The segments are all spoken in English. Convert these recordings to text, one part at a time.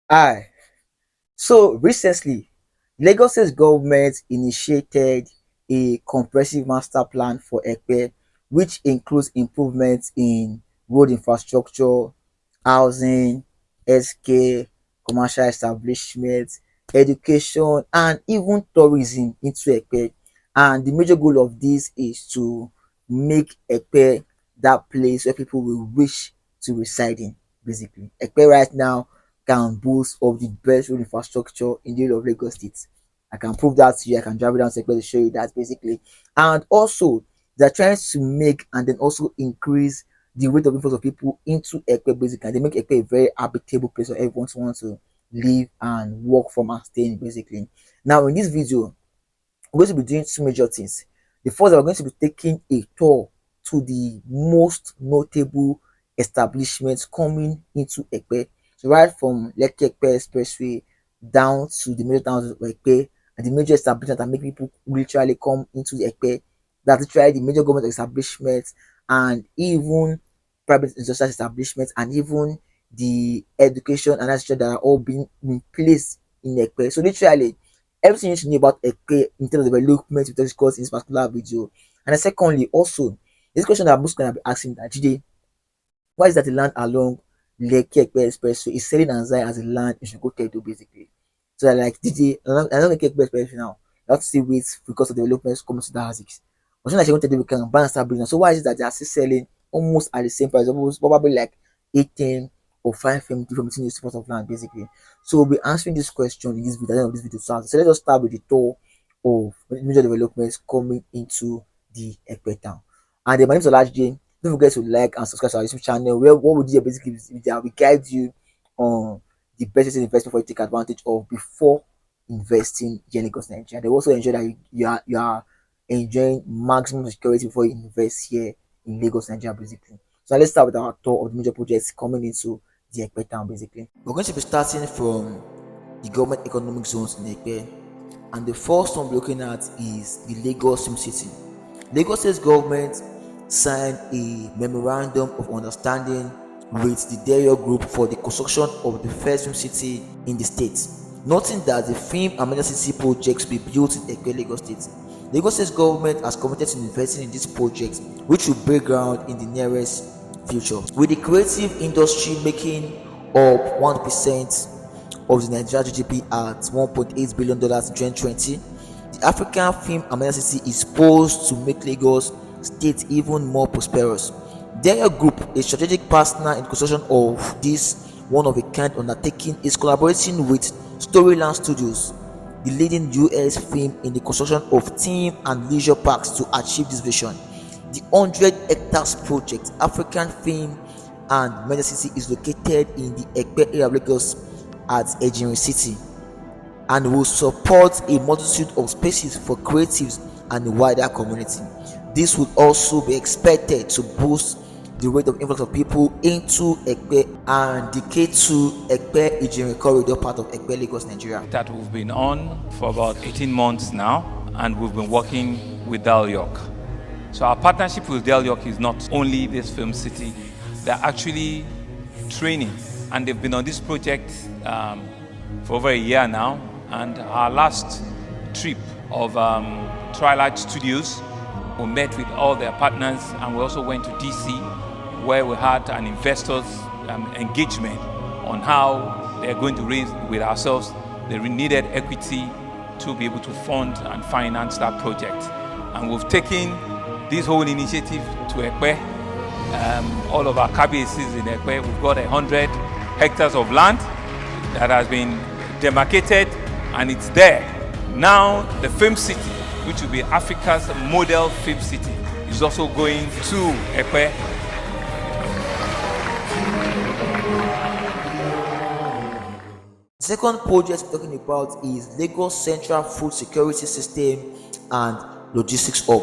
Hi. So recently, Lagos State government initiated a comprehensive master plan for Epe, which includes improvements in road infrastructure, housing, healthcare, commercial establishments, education, and even tourism into Epe. And the major goal of this is to make Epe that place where people will wish to reside in. Basically, Epe right now can boast of the best road infrastructure in the whole of Lagos State. I can prove that to you. I can drive it down to show you that basically. And also, they're trying to make and then also increase the rate of influx of people into Epe basically. And they make Epe a very habitable place where everyone wants to live and work from and stay in basically. Now, in this video, we're going to be doing two major things. The first, we're going to be taking a tour to the most notable establishments coming into Epe. So right from Lekki-Epe Expressway down to the major towns of Epe and the major establishments that make people literally come into Epe. That's literally the major government establishments and even private industrial establishments and even the education and that are all being in place in Epe. So literally everything you should know about Epe in terms of development we discussed in this particular video. And then secondly, also this question that most going to be asking that GD, why is that the land along Lekki-Epe Expressway is selling as a land you should go to basically? So they're like DJ, I don't Lekki-Epe Expressway now. You have to see wait because of developments coming to the houses. But soon as you want to do we can buy and start building. So why is it that they are still selling almost at the same price, almost probably like 18 or 5 from between these plots of land basically? So we'll be answering this question in this video, at the end of this video. So let us start with the tour of major developments coming into the Epe town. And then my name is Olajude. Don't forget to like and subscribe to our YouTube channel. Where what we do basically is we guide you on the best investment for you to take advantage of before investing here in Lagos, Nigeria. They also ensure that you are enjoying maximum security before you invest here in Lagos, Nigeria, basically. So let's start with our tour of the major projects coming into the Epe town, basically. We're going to be starting from the government economic zones in Epe, and the first one we're looking at is the Lagos Swim City. Lagos State government signed a memorandum of understanding with the Dario Group for the construction of the first film city in the state, noting that the film and major city projects will be built in Epe, Lagos State. Lagos State government has committed to investing in this project, which will break ground in the nearest future, with the creative industry making up 1% of the Nigeria GDP at $1.8 billion in 2020. The African film and media city is poised to make Lagos State even more prosperous. Their group, a strategic partner in construction of this one-of-a-kind undertaking, is collaborating with Storyland Studios, the leading US film in the construction of theme and leisure parks to achieve this vision. The 100 hectares project, African Film and Media City, is located in the Epe area of Lagos at Ajayi City and will support a multitude of spaces for creatives and the wider community. This would also be expected to boost the rate of influx of people into Epe and the ketu Epe Ijerin corridor part of Epe, Lagos, Nigeria. That we've been on for about 18 months now, and we've been working with Del York. So our partnership with Del York is not only this film city, they're actually training, and they've been on this project for over a year now. And our last trip of Twilight Studios, we met with all their partners, and we also went to DC, where we had an investors engagement on how they're going to raise with ourselves the needed equity to be able to fund and finance that project. And we've taken this whole initiative to Epe. All of our cabases in Epe, we've got 100 hectares of land that has been demarcated, and it's there. Now the film city, which will be Africa's model film city, is also going to Epe. The second project we're talking about is Lagos Central Food Security System and Logistics Hub.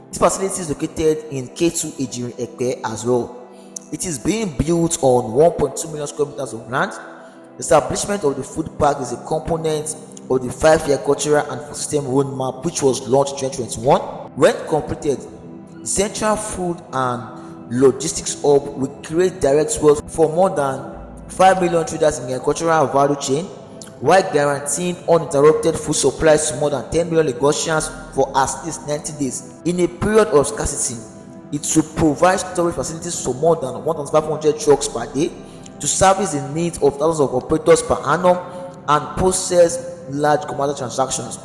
This facility is located in ketu Ijerin Epe as well. It is being built on 1.2 million square meters of land. The establishment of the food park is a component of the 5-year cultural and food system roadmap, which was launched in 2021. When completed, the Central Food and Logistics Hub will create direct wealth for more than 5 million traders in the agricultural value chain, while guaranteeing uninterrupted food supplies to more than 10 million Lagosians for at least 90 days. In a period of scarcity, it will provide storage facilities for more than 1,500 trucks per day to service the needs of thousands of operators per annum and process large commercial transactions.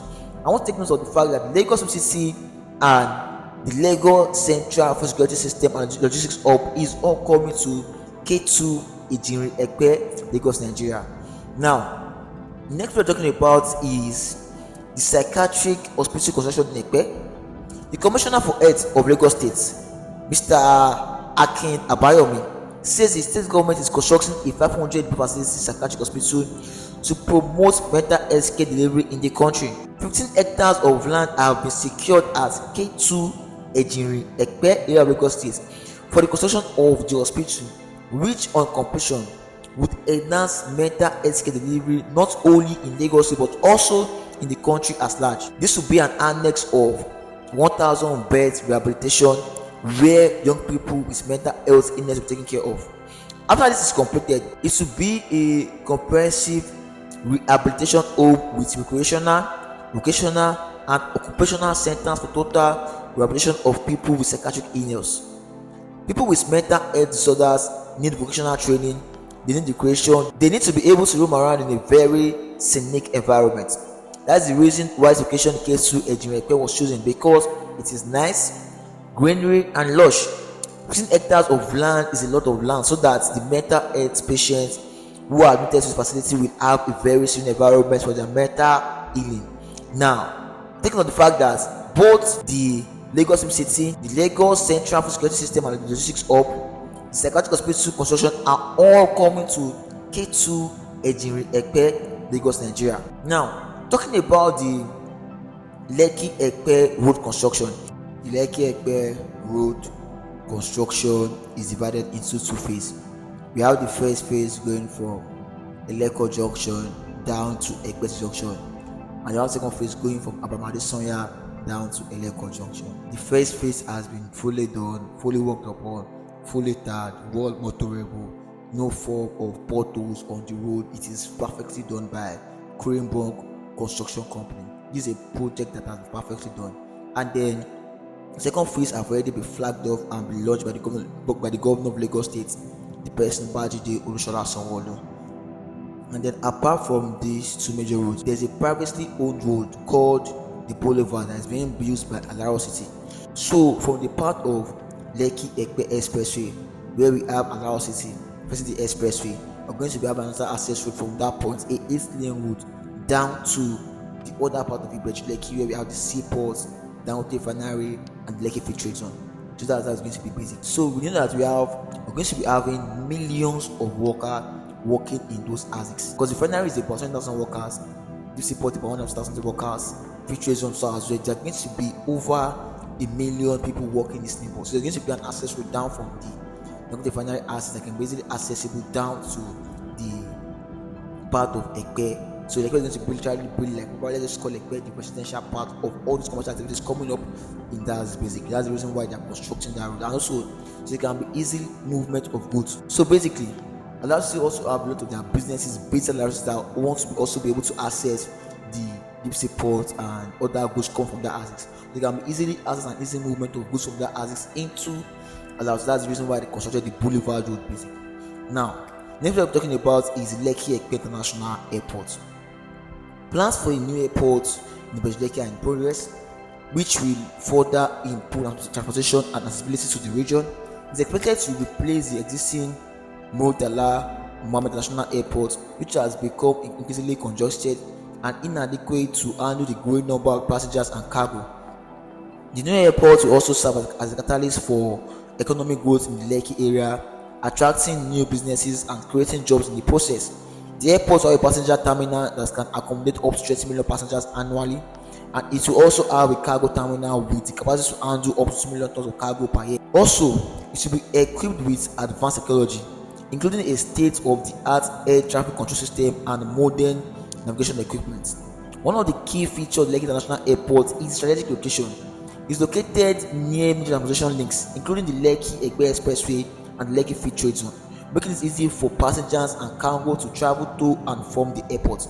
I want to take note of the fact that Lagos City and the Lagos Central Food Security System and Logistics Hub is all coming to ketu In Epe, Lagos, Nigeria. Now, next we're talking about is the Psychiatric Hospital construction in Epe. The Commissioner for Health of Lagos State, Mr. Akin Abayomi, says the state government is constructing a 500-bed facility psychiatric hospital to promote mental health care delivery in the country. 15 hectares of land have been secured at ketu In Epe area of Lagos State for the construction of the hospital, which on completion would enhance mental health care delivery not only in Lagos State but also in the country as large. This will be an annex of 1,000 beds rehabilitation where young people with mental health illness will be taken care of. After this is completed, it will be a comprehensive rehabilitation home with recreational, vocational and occupational centers for total rehabilitation of people with psychiatric illness. People with mental health disorders need vocational training, they need recreation, they need to be able to roam around in a very scenic environment. That's the reason why this location ketu In Epe was chosen, because it is nice, greenery and lush. 15 hectares of land is a lot of land, so that the mental health patients who are admitted to this facility will have a very serene environment for their mental healing. Now, taking on the fact that both the Lagos City, the Lagos Central Food Security System and the Logistics Hub, the Psychiatric Hospital construction are all coming to ketu In Epe, Lagos, Nigeria. Now, talking about the Lekki-Epe road construction. The Lekki-Epe road construction is divided into two phases. We have the first phase going from Eleko Junction down to Epe Junction, and the second phase going from Abramade Sonya down to Eleko Junction. The first phase has been fully done, fully worked upon, fully tarred, well motorable, no form of potholes on the road. It is perfectly done by Cranbrook Construction Company. This is a project that has been perfectly done. And then the second phase have already been flagged off and been launched by the governor of Lagos State, the person Ajayi Oluwatobi. And then apart from these two major roads, there's a privately owned road called the Boulevard that is being built by Alaro City. So from the part of Lekki Epe Expressway, where we have Alaro City facing the expressway, we're going to be having another access road from that point, a 8-lane road down to the other part of Ibeju, Lekki, where we have the seaports, Dangote Refinery and the Lekki Trade Zone. So that's going to be basic. So we know that we're going to be having millions of workers working in those ASICs, because the refinery is about 20,000 workers, the seaport about 100,000 workers, free trade zone as well. There's going to be over 1 million people working in this neighborhood. So there's going to be an access road down from the refinery assets that can basically accessible down to the part of Epe. So Lekki is going to literally build, like, probably just call Epe the residential part of all these commercial activities coming up in that basic. That's the reason why they're constructing that road, and also so it can be easy movement of goods. So basically, Alaro City also have a lot of their businesses based on Alaro City that want to also be able to access the deep sea port and other goods come from that assets. They can be easily access and easy movement of goods from that assets into Alaro City. That's the reason why they constructed the Boulevard Road basically. Now, next we're talking about is Lekki Epe International Airport. Plans for a new airport in Lekki are in progress, which will further improve transportation and accessibility to the region. It's expected to replace the existing Murtala Mohammed International Airport, which has become increasingly congested and inadequate to handle the growing number of passengers and cargo. The new airport will also serve as a catalyst for economic growth in the Lekki area, attracting new businesses and creating jobs in the process. The airport will have a passenger terminal that can accommodate up to 30 million passengers annually, and it will also have a cargo terminal with the capacity to handle up to 2 million tons of cargo per year. Also, it will be equipped with advanced technology, including a state-of-the-art air traffic control system and modern navigation equipment. One of the key features of Lekki International Airport is strategic location. It's located near major transportation links, including the Lekki Epe Expressway and the Lekki Trade Zone, making it easy for passengers and cargo to travel to and from the airport.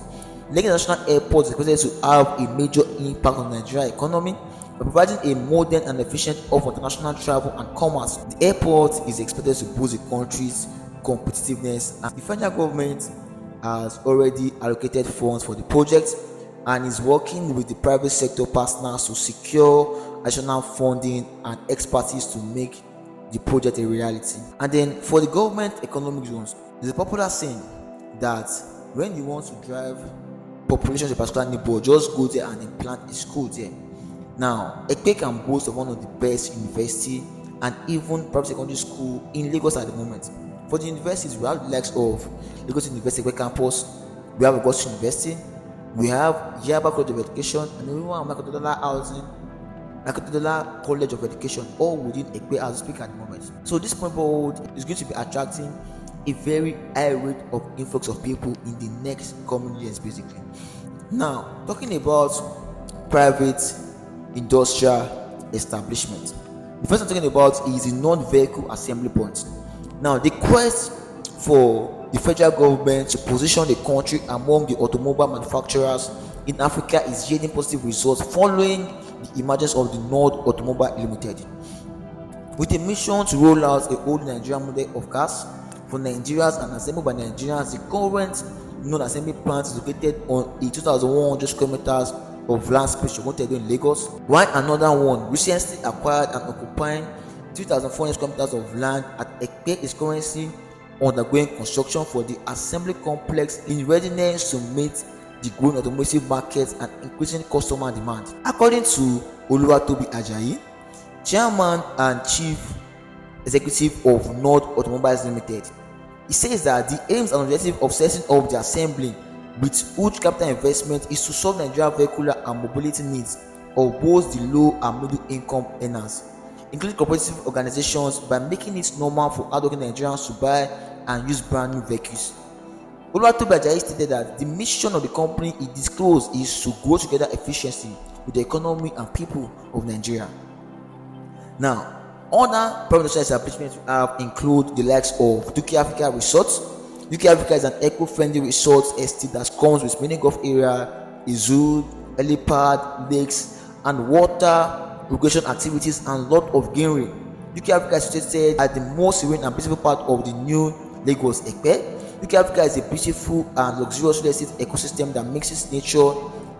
Lekki International Airport is expected to have a major impact on the Nigerian economy by providing a modern and efficient hub for international travel and commerce. The airport is expected to boost the country's competitiveness, and the federal government has already allocated funds for the project and is working with the private sector partners to secure additional funding and expertise to make the project a reality. And then for the government economic zones, there's a popular saying that when you want to drive population to a particular neighborhood, just go there and implant a school there. Now, Epe can boast of one of the best university and even private secondary school in Lagos at the moment. For the universities, we have the likes of Lagos University Epe Campus, we have Augustine University, we have Yabatech College of Education, and we have otedola College of Education, all within Epe as we speak at the moment. So this neighborhood is going to be attracting a very high rate of influx of people in the next coming years, basically. Now, talking about private industrial establishment, the first I'm talking about is the non-vehicle assembly point. Now, the quest for the federal government to position the country among the automobile manufacturers in Africa is yielding positive results following the emergence of the Nord Automobile Limited, with a mission to roll out a old Nigerian model of cars for Nigerians and assembled by Nigerians. The current non-assembly plant is located on a 2,100 square meters of land space in Lagos, while another one recently acquired and occupying 2,400 square meters of land at Epe is currently undergoing construction for the assembly complex in readiness to meet the growing automotive market and increasing customer demand. According to Oluwatobi Ajayi, Chairman and Chief Executive of Nord Automobiles Limited, he says that the aims and objective of setting up the assembly with huge capital investment is to solve Nigerian vehicular and mobility needs of both the low and middle income earners, including cooperative organizations, by making it normal for hardworking Nigerians to buy and use brand new vehicles. Oluwatobi Ajayi stated that the mission of the company he disclosed is to grow together efficiently with the economy and people of Nigeria. Now, other private industrial establishments we have include the likes of Dukia Africa Resorts. Dukia Africa is an eco-friendly resort estate that comes with many golf area, a zoo, helipad, lakes, and water recreation activities and lot of greenery. Dukia Africa is situated at the most serene and beautiful part of the new Lagos Epe. Dukia Africa is a beautiful and luxurious real estate ecosystem that mixes nature,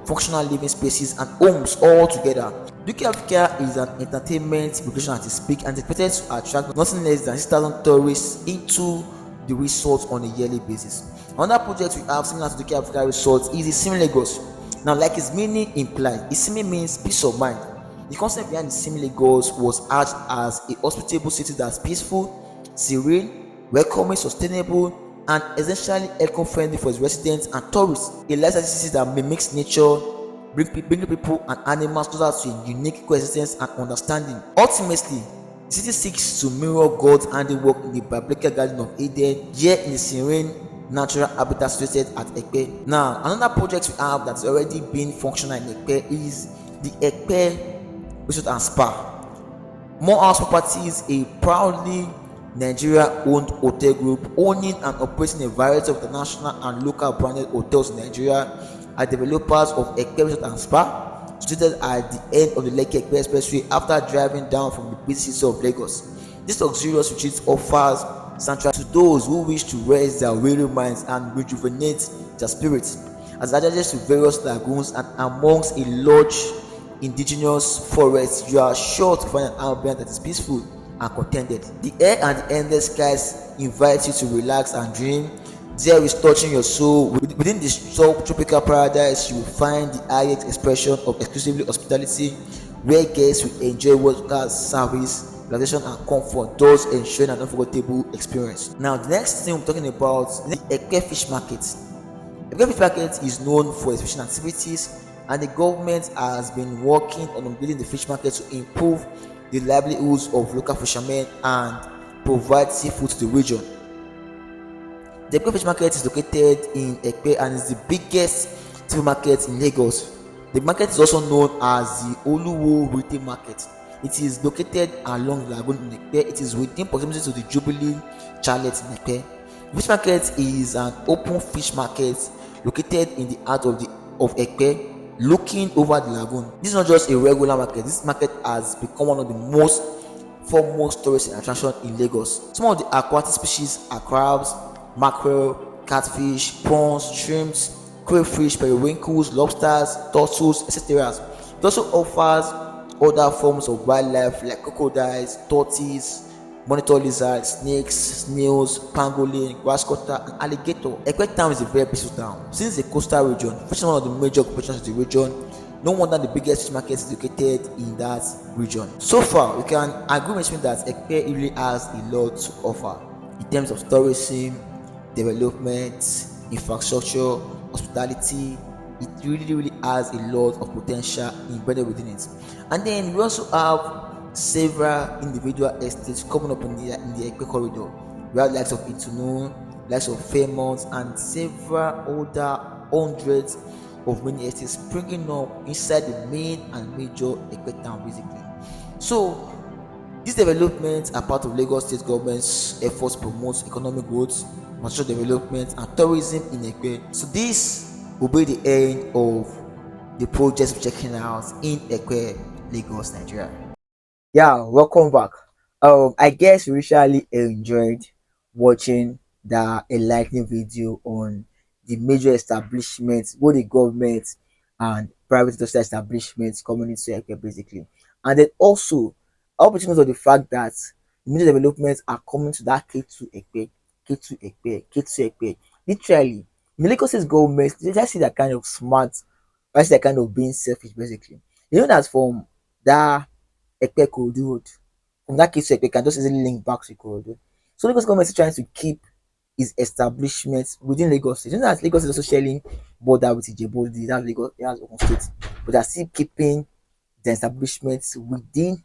functional living spaces, and homes all together. Dukia Africa is an entertainment recreation at its peak and is expected to attract nothing less than 6,000 tourists into the resort on a yearly basis. Another project we have similar to Dukia Africa Resort is Isimi Lagos. Now, like its meaning implies, Isimi means peace of mind. The concept behind Isimi Lagos was urged as a hospitable city that's peaceful, serene, welcoming, sustainable, and essentially eco-friendly for its residents and tourists. A lifestyle city that mimics nature, bringing people and animals closer to a unique coexistence and understanding. Ultimately, the city seeks to mirror God's handiwork in the biblical Garden of Eden, here in the serene natural habitat situated at Epe. Now, another project we have that's already been functional in Epe is the Epe Resort and Spa. More House Properties, a proudly Nigeria-owned hotel group owning and operating a variety of international and local branded hotels in Nigeria, are developers of Epe Resort and Spa, situated at the end of the Lekki Epe Expressway after driving down from the busy city of Lagos. This luxurious retreat offers sanctuary to those who wish to rest their weary minds and rejuvenate their spirits, as adjacent to various lagoons and amongst a large indigenous forest. You are sure to find an ambient that is peaceful and contented. The air and the endless skies invite you to relax and dream. There is touching your soul. Within this tropical paradise, you will find the highest expression of exclusively hospitality, where guests will enjoy world-class service, relaxation, and comfort, thus ensuring an unforgettable experience. Now, the next thing we're talking about is the Epe Fish Market. Epe Fish Market is known for its fishing activities, and the government has been working on building the fish market to improve the livelihoods of local fishermen and provide seafood to the region. The Epe Fish Market is located in Epe and is the biggest seafood market in Lagos. The market is also known as the Oluwo Retail Market, It is located along the lagoon in Epe. It is within proximity to the Jubilee Chalet in Epe. Fish market is an open fish market located in the heart of Epe, looking over the lagoon. This is not just a regular market. This market has become one of the most foremost tourist attraction in Lagos. Some of the aquatic species are crabs, mackerel, catfish, prawns, shrimps, crayfish, periwinkles, lobsters, turtles, etc. It also offers other forms of wildlife like crocodiles, tortoises, monitor lizards, snakes, snails, pangolin, grass cutter, and alligator. Ekpe town is a very peaceful town. Since the coastal region, which is one of the major occupations of the region, no wonder the biggest fish market is located in that region. So far, we can agree with me that Ekpe really has a lot to offer in terms of tourism, development, infrastructure, hospitality. It really has a lot of potential embedded within it. And then we also have several individual estates coming up in the Ekpe corridor. We have likes of Itunu, likes of Fairmont, and several other hundreds of many estates springing up inside the main and major Ekpe town basically. So these developments are part of Lagos State government's efforts to promote economic growth, infrastructure development, and tourism in Epe. So this will be the end of the project we're checking out in Epe, Lagos, Nigeria. Yeah, welcome back. I guess we really enjoyed watching the enlightening video on the major establishments, both the government and private industrial establishments coming into Epe basically. And then also opportunities of the fact that major developments are coming to that K2 Epe, K2 Epe, K2 Epe. Literally, the Lagos State government, they just see that kind of smart, I see that kind of being selfish basically. You know that from that Epe Kodu Road. From that case, Epe can just easily link back to Ikorodu. So Lagos government is trying to keep its establishments within Lagos State. You know that Lagos is also sharing border with Ijebu, that's Lagos, that's Ogun State, but they're still keeping the establishments within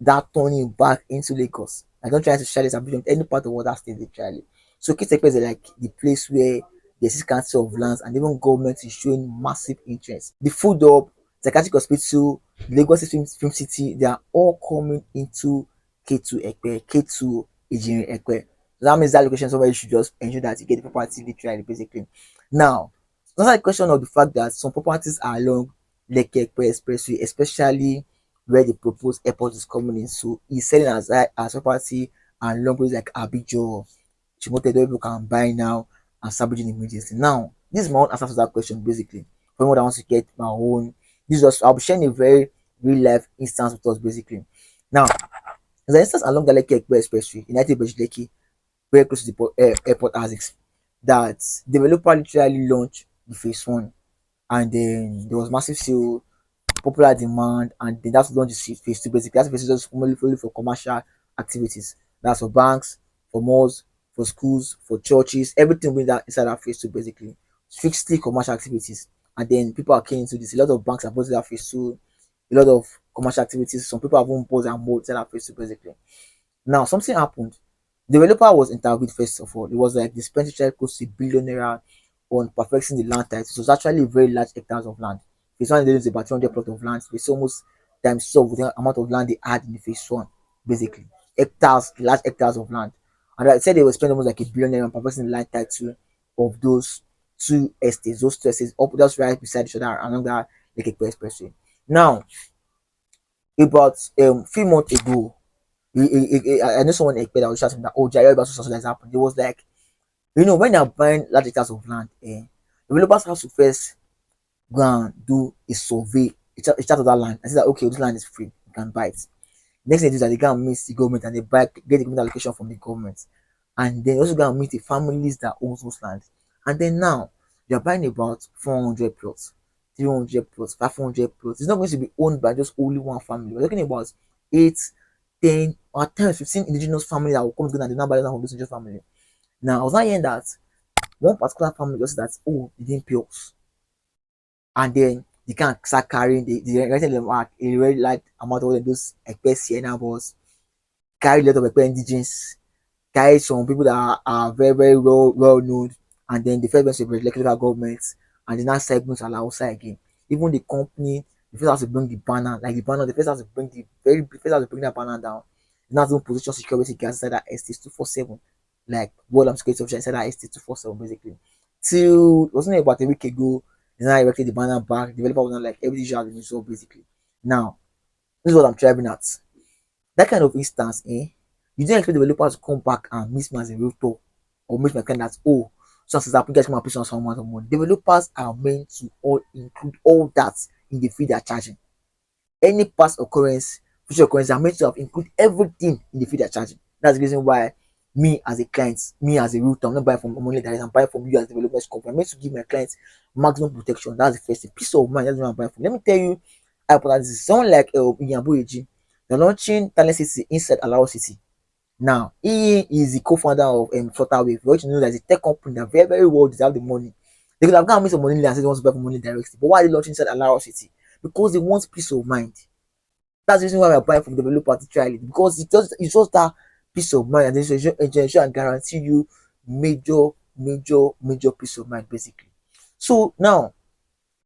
that turning back into Lagos. I don't try to share this ambition with any part of other state literally. So Ketepe is like the place where there's this council of lands and even government is showing massive interest. The food up, Psychiatric Hospital, Lagos Film City, they are all coming into K2 Epe, K2 Ejiri Epe. So that means that location somewhere you should just ensure that you get the property literally basically. Now, it's not a question of the fact that some properties are along Lekki-Epe Expressway, especially where the proposed airport is coming in. So he's selling as property and long places like Abijo, Chimote, people can buy now and start building immediately. Now, this is my own answer to that question basically. For anyone that wants to get my own, this was I'll be sharing a very real life instance with us basically. Now, there's an instance along the Lekki-Epe Expressway in Ibeju Lekki, very close to the airport as that developer literally launched the phase one, and then there was massive sale, popular demand, and then that's launch is phase two basically. That's phase two just only for commercial activities. That's for banks, for malls, for schools, for churches, everything with that inside that phase two basically. Strictly commercial activities. And then people are keen into this. A lot of banks are bought that phase two, a lot of commercial activities. Some people have own bought and more inside that phase two basically. Now something happened. The developer was interviewed first of all. It was like the expenditure close to a billion naira on perfecting the land title. So it was actually very large hectares of land. Phase one is about 200 plot of land. Phase almost times so with the amount of land they had in the phase one, basically. Hectares, large hectares of land. And I said they were spending almost like a billion naira on perfecting the land title of those two estates, up just right beside each other along that Lekki-Epe Expressway. Now, about few months ago, I know someone expected that was shouting that oh Jaya about something that's happened. It was like when they're buying large hectares of land, developers have to first go and do a survey, a chart of that land, and say that okay, this land is free, you can buy it. Next thing they do is that they go and meet the government and they get the government allocation from the government, and then also go and meet the families that own those lands. And then now you're buying about 400 plots, 300 plots, 500 plots. It's not going to be owned by just only one family. We're talking about 8, 10, or at times 15 indigenous families that will come together and they now buy from this indigenous family. Now I was not hearing that one particular family just said that oh they didn't pay us, and then they can start carrying the renting them out a very large amount of those Epe Sienna bus, carry a lot of Epe indigens, carry some people that are very very well known, and then the first ones to the local government, and the next segments are outside again. Even the company the first has to bring the banner, like the banner, the first has to bring the very the first has to bring that banner down. Now to position security guards inside that estate 247, like world and security officer inside that estate 247 basically. Till it wasn't about a week ago, they now erected the banner back. The developer was not like everything should have been resolved basically. Now, this is what I'm driving at. That kind of instance, you don't expect developers to come back and miss me as a realtor or miss my client as, oh, so as that, guys come and pay someone some money. Developers are meant to all include all that in the fee they are charging. Any past occurrence, future occurrence are meant to have include everything in the fee they are charging. That's the reason why me as a client, me as a realtor, I'm not buying from only direct, I'm buying from you as a development company. I'm meant to give my clients maximum protection. That's the first thing. Peace of mind, that's what I'm buying from. Let me tell you how important this is. Someone like Inyambo, they're launching Talent City inside Alaro City. Now, he is the co-founder of Flutterwave, which you know that is a tech company that very, very well deserve the money. They could have gone and made some money and said they want to buy for money directly. But why are they launching inside Alaro City? Because they want peace of mind. That's the reason why we're buying from developers to try it. Because it's just that peace of mind and ensure and guarantee you major, major peace of mind, basically. So now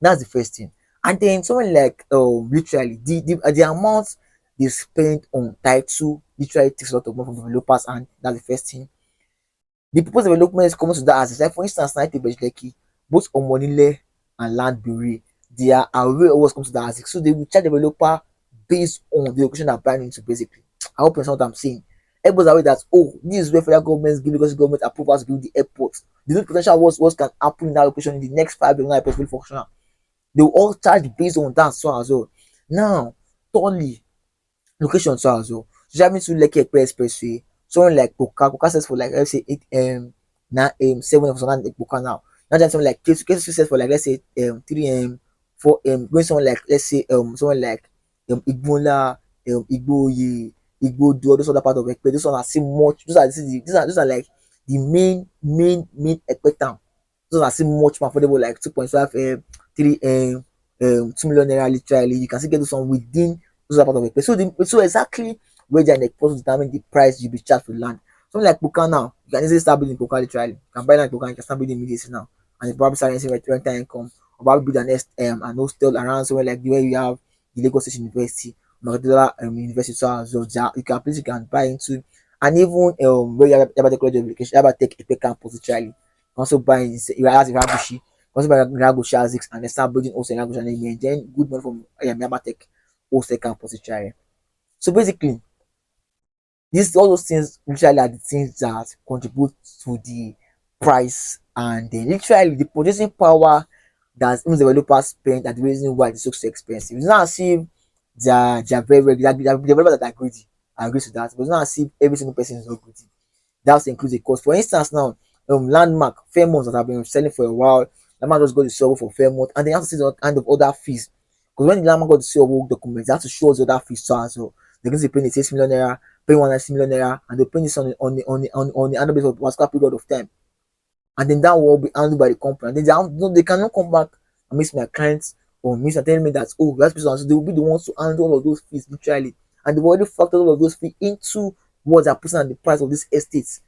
that's the first thing. And then something like literally the amount they spend on title literally takes a lot of money from developers, and that's the first thing. The proposed development is common to that as like for instance, Night Lekki, both Omonile and Land Bureau, they are aware of what's comes to that as so they will charge developer based on the location they're buying into basically. I hope you understand what I'm saying. Everybody's aware that oh, this is where federal governments give because government approvals to build the airport. The new potential what can happen in that location in the next 5 years when that airport will function. They will all charge based on that so as well. Now, thirdly, location so as well. So driving to Lekki Epe Expressway, someone like Poka says for like let's say 7 of something like Poka now. Not just someone like ketu says for like let's say 3 going someone like let's say someone like Igbola, Igboye, Igbodo, those other part of Epe. Those ones are see much. Those are like the main Epe town. Those are still much more affordable, like 2.5 $2 million naira literally. You can still get this one within those are part of it. So exactly where they are in the to determine the price you be charged for land. Something like Puka now, you can easily start building Puka literally. You can buy land Puka, you can start building immediately now. And you probably start receiving rental income, or probably build an hostel around somewhere like where you have the Lagos State University, Otedola University so as well. You can place you can buy into, and even where you have Yabatech College of Education, Yabatech Epe Campus literally. Also buy you have Iragushi, also buy Iragushi Asics and then start building also Iragushi and then good money from Yabatech also campus literally. So basically, these all those things literally are the things that contribute to the price and then literally the purchasing power that even developers spend at the reason why it's so expensive. It's not as if they're they're developers that are greedy. I agree to that, but it's not as if every single person is not greedy. That also includes a cost. For instance, now landmark Fairmont that have been selling for a while, landmark just got the server for Fairmont, and they have to see the kind of other fees. Because when the landmark got the server work documents, they have to show us the other fees too as well. They're going to be paying the 6 million naira, paying 1 million naira, and they're paying this on the under base of a particular period of time. And then that will be handled by the company. And then they cannot come back and miss my clients or miss and telling me that oh that's person, so they will be the ones to handle all of those fees literally. And they've already factored all of those fees into what they're putting at the price of this estate. So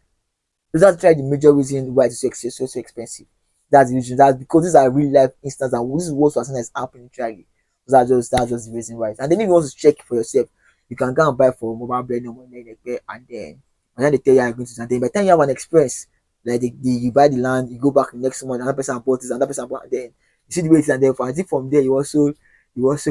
that's try the major reason why it's so expensive. That's the reason. That's because these are real life instances and this is what was is happening literally. So that's just the reason why. And then if you want to check for yourself, you can go and buy for mobile brand or and then they tell you I'm going to and then by the time you have an experience, like you buy the land, you go back the next month, another person bought this, another person bought and then you see the way it is and then I think from there you also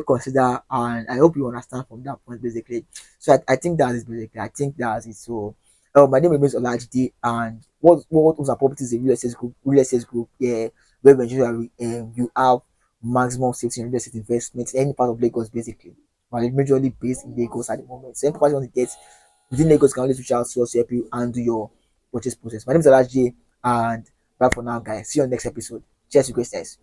consider and I hope you understand from that point basically. So I think that is basically I think that's it. So my name remains Olajide, and what was our property is a real estate group, yeah, where eventually you have maximum safety in real estate investments in any part of Lagos basically. But it's majorly based in Lagos at the moment. So any property you want to get within Lagos you can always reach out to us to help you and do your purchase process. My name is Olajide, and bye for now, guys. See you on the next episode. Cheers, you guys.